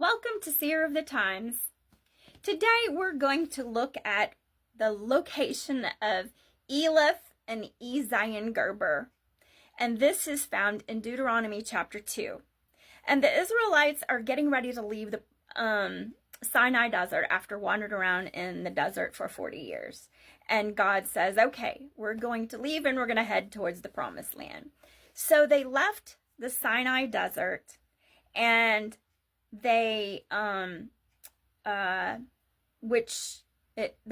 Welcome to Seer of the Times. Today we're going to look at the location of Elath and Ezion-Gerber. And this is found in Deuteronomy chapter 2. And the Israelites are getting ready to leave the Sinai desert after wandering around in the desert for 40 years. And God says, okay, we're going to leave and we're going to head towards the promised land. So they left the Sinai desert and they, the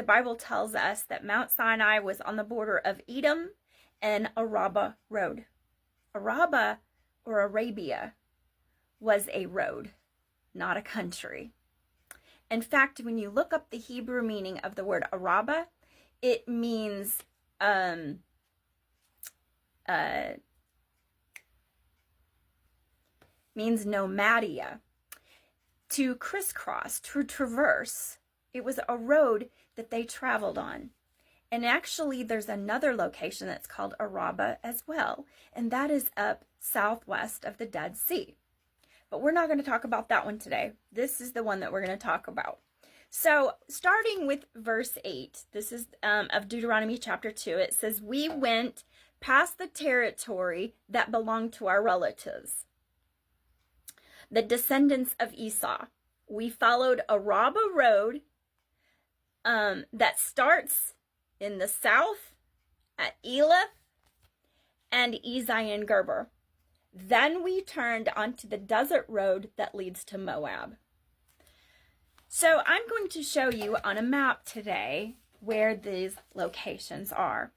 Bible tells us that Mount Sinai was on the border of Edom and Arabah road. Arabah, or Arabia, was a road, not a country. In fact, when you look up the Hebrew meaning of the word Arabah, it means nomadia. To crisscross, to traverse. It was a road that they traveled on. And actually, there's another location that's called Arabah as well, and that is up southwest of the Dead Sea. But we're not going to talk about that one today. This is the one that we're going to talk about. So, starting with verse 8, this is of Deuteronomy chapter 2, it says, "We went past the territory that belonged to our relatives, the descendants of Esau. We followed Arabah road that starts in the south at Elath and Ezion-Gerber. Then we turned onto the desert road that leads to Moab." So I'm going to show you on a map today where these locations are.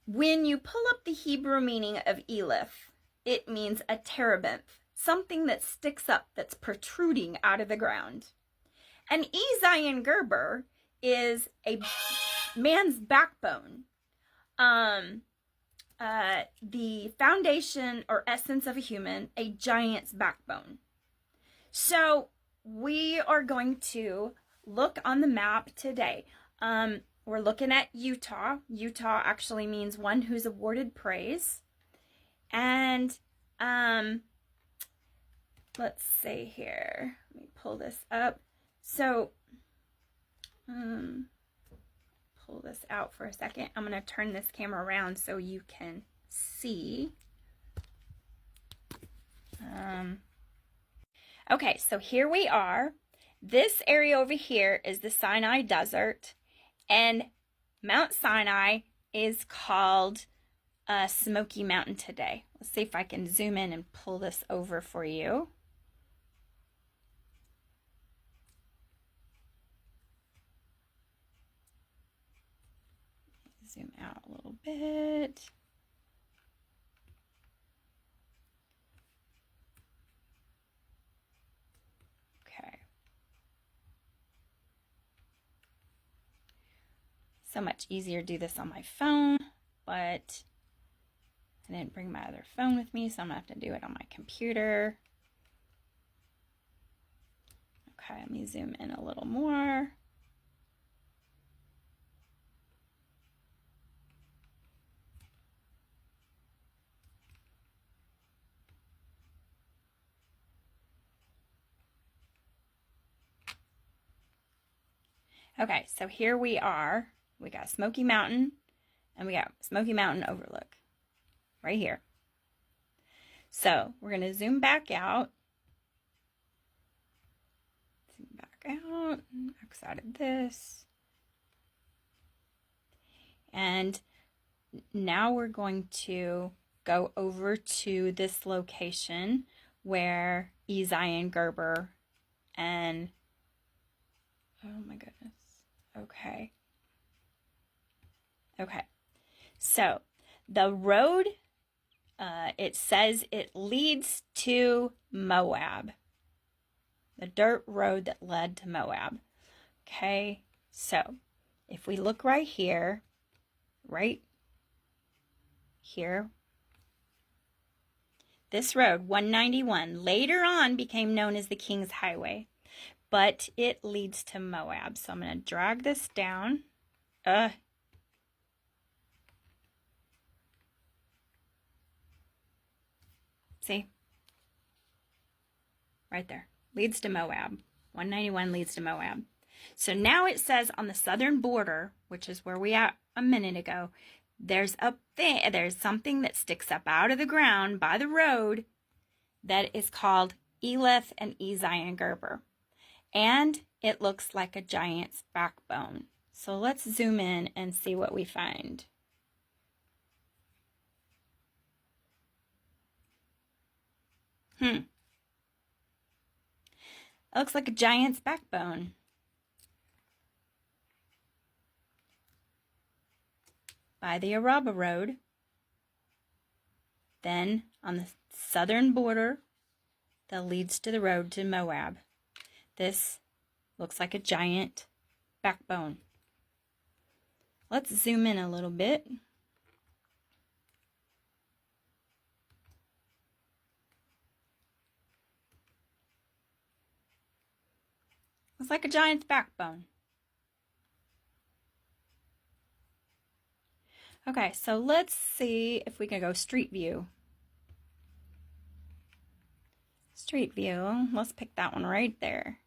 When you pull up the Hebrew meaning of Elath, it means a terebinth, something that sticks up, that's protruding out of the ground. And Ezion-Gerber is a man's backbone, the foundation or essence of a human, a giant's backbone. So we are going to look on the map today. We're looking at Utah. Utah actually means one who's awarded praise. And let's see here. Let me pull this up. So, pull this out for a second. I'm going to turn this camera around so you can see. Okay, so here we are. This area over here is the Sinai Desert, and Mount Sinai is called Smoky Mountain today. Let's see if I can zoom in and pull this over for you. Zoom out a little bit. Okay. So much easier to do this on my phone, but I didn't bring my other phone with me, so I'm going to have to do it on my computer. Okay, let me zoom in a little more. Okay, so here we are. We got Smoky Mountain, and we got Smoky Mountain Overlook right here. So we're going to zoom back out. Zoom back out, outside of this. And now we're going to go over to this location where Ezion-Gerber and, oh my goodness. Okay. So the road, it says it leads to Moab. The dirt road that led to Moab. Okay. So if we look right here, this road, 191, later on became known as the King's Highway. But it leads to Moab. So I'm going to drag this down. See? Right there. leads to Moab. 191 leads to Moab. So now it says on the southern border, which is where we are a minute ago, there's something that sticks up out of the ground by the road that is called Elath and Ezion-Gerber. And it looks like a giant's backbone. So let's zoom in and see what we find. It looks like a giant's backbone. By the Arabah Road. Then on the southern border that leads to the road to Moab. This looks like a giant backbone. Let's zoom in a little bit. Looks like a giant's backbone. Okay, so let's see if we can go street view. Street view, let's pick that one right there.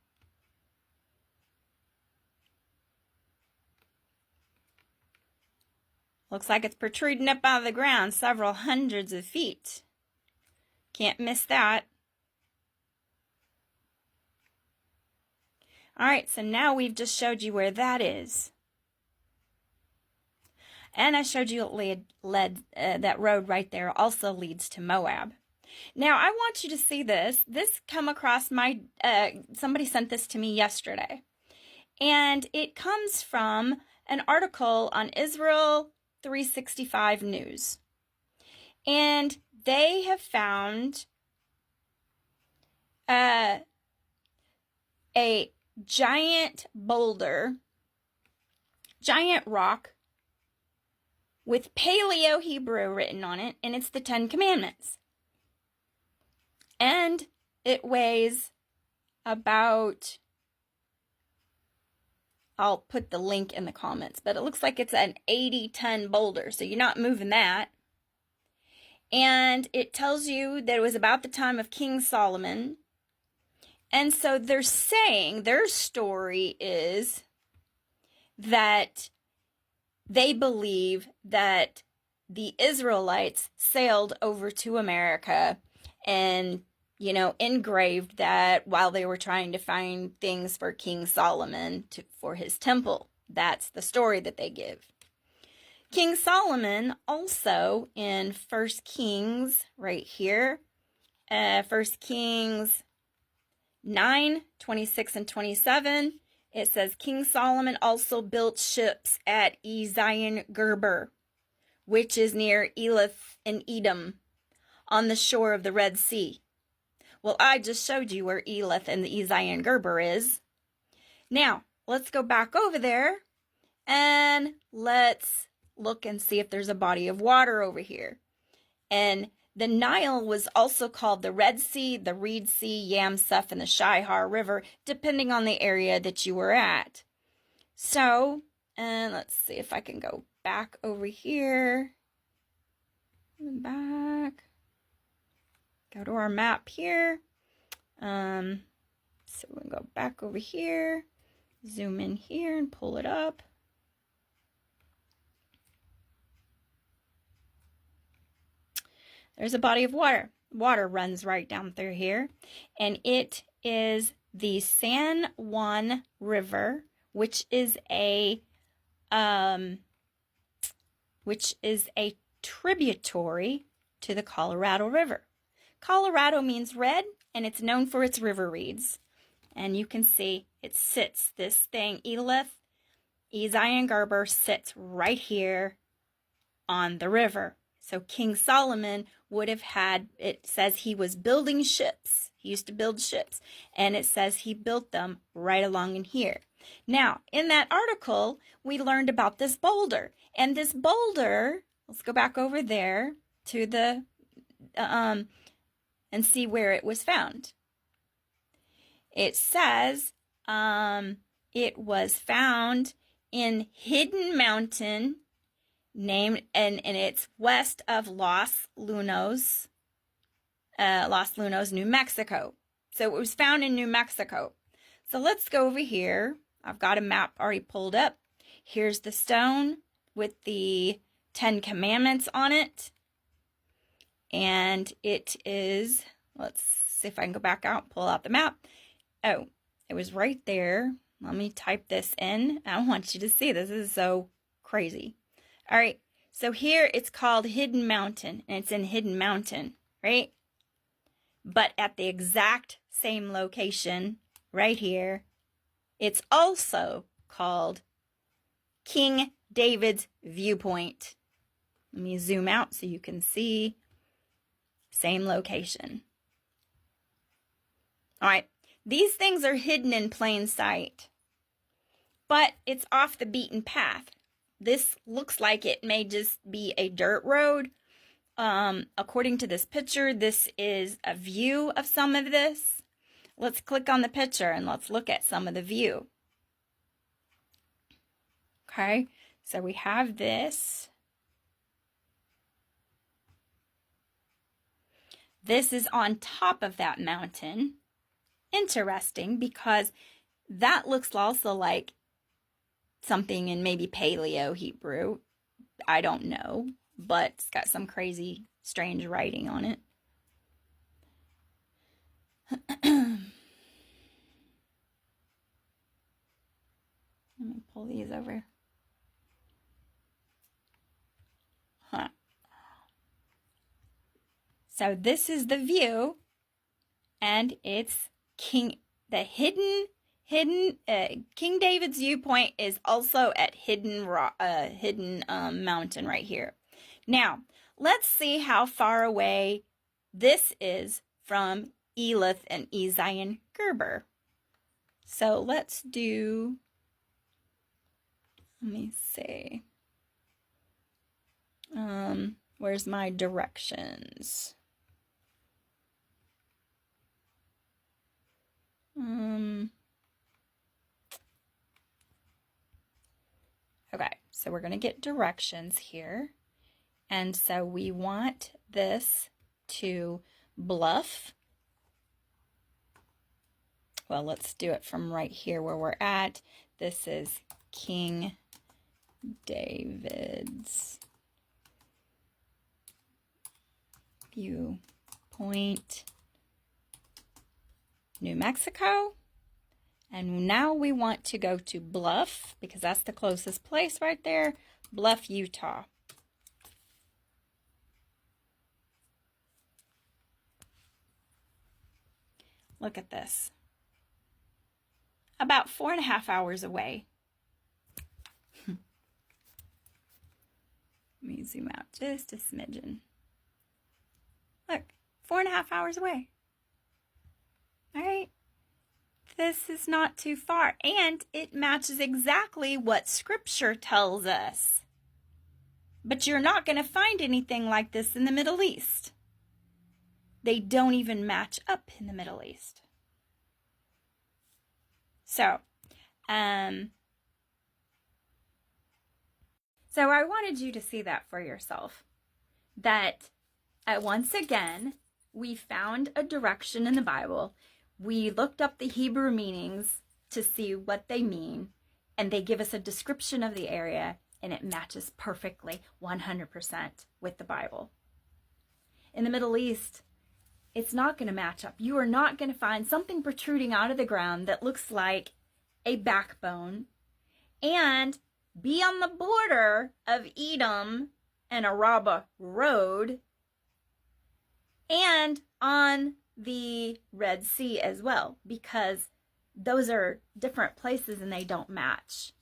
Looks like it's protruding up out of the ground several hundreds of feet. Can't miss that. All right, so now we've just showed you where that is. And I showed you that road right there also leads to Moab. Now, I want you to see this. This come across somebody sent this to me yesterday. And it comes from an article on Israel 365 News. And they have found a giant boulder, giant rock, with Paleo Hebrew written on it, and it's the 10 Commandments. And it weighs about, I'll put the link in the comments, but it looks like it's an 80-ton boulder, so you're not moving that. And it tells you that it was about the time of King Solomon. And so they're saying, their story is that they believe that the Israelites sailed over to America and, engraved that while they were trying to find things for King Solomon for his temple. That's the story that they give. King Solomon also in 1 Kings right here, 1 Kings 9:26 and 27, it says, King Solomon also built ships at Ezion-Gerber, which is near Elath in Edom, on the shore of the Red Sea. Well, I just showed you where Elath and the Ezion-Gerber is. Now, let's go back over there, and let's look and see if there's a body of water over here. And the Nile was also called the Red Sea, the Reed Sea, Yamsuf, and the Shihar River, depending on the area that you were at. So, and let's see if I can go back over here. Back. Go to our map here. So we can go back over here, zoom in here and pull it up. There's a body of water. Water runs right down through here, and it is the San Juan River, which is a tributary to the Colorado River. Colorado means red, and it's known for its river reeds. And you can see it sits, this thing, Elath, Ezion-Gerber, sits right here on the river. So King Solomon would have had, it says he was building ships. He used to build ships. And it says he built them right along in here. Now, in that article, we learned about this boulder. And this boulder, let's go back over there to the, and see where it was found. It says it was found in Hidden Mountain, named, and it's west of Los Lunos, New Mexico. So it was found in New Mexico. So let's go over here. I've got a map already pulled up. Here's the stone with the 10 Commandments on it. And it is, let's see if I can go back out, pull out the map. Oh, it was right there. Let me type this in. I want you to see this. This is so crazy. All right. So here it's called Hidden Mountain, and it's in Hidden Mountain, right? But at the exact same location, right here, it's also called King David's Viewpoint. Let me zoom out so you can see. Same location. All right. These things are hidden in plain sight, but it's off the beaten path. This looks like it may just be a dirt road. According to this picture, this is a view of some of this. Let's click on the picture and let's look at some of the view. Okay, so we have this. This is on top of that mountain. Interesting, because that looks also like something in maybe Paleo Hebrew. I don't know, but it's got some crazy, strange writing on it. Let me pull these over. Huh. So this is the view, and it's King David's Viewpoint is also at Hidden Mountain right here. Now, let's see how far away this is from Elath and Ezion-Gerber. So let's do, let me see. Where's my directions? Okay, so we're going to get directions here. And so we want this to bluff. Well, let's do it from right here where we're at. This is King David's Viewpoint, New Mexico. And now we want to go to Bluff, because that's the closest place right there. Bluff, Utah. Look at this. About 4.5 hours away. Let me zoom out just a smidgen. Look, 4.5 hours away. All right. This is not too far, and it matches exactly what Scripture tells us. But you're not going to find anything like this in the Middle East. They don't even match up in the Middle East. So I wanted you to see that for yourself. That once again, we found a direction in the Bible. We looked up the Hebrew meanings to see what they mean, and they give us a description of the area, and it matches perfectly 100% with the Bible. In the Middle East, it's not going to match up. You are not going to find something protruding out of the ground that looks like a backbone and be on the border of Edom and Arabah Road and on the Red Sea as well, because those are different places and they don't match.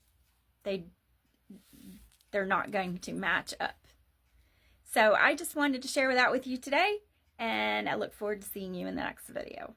They're not going to match up. So I just wanted to share that with you today, and I look forward to seeing you in the next video.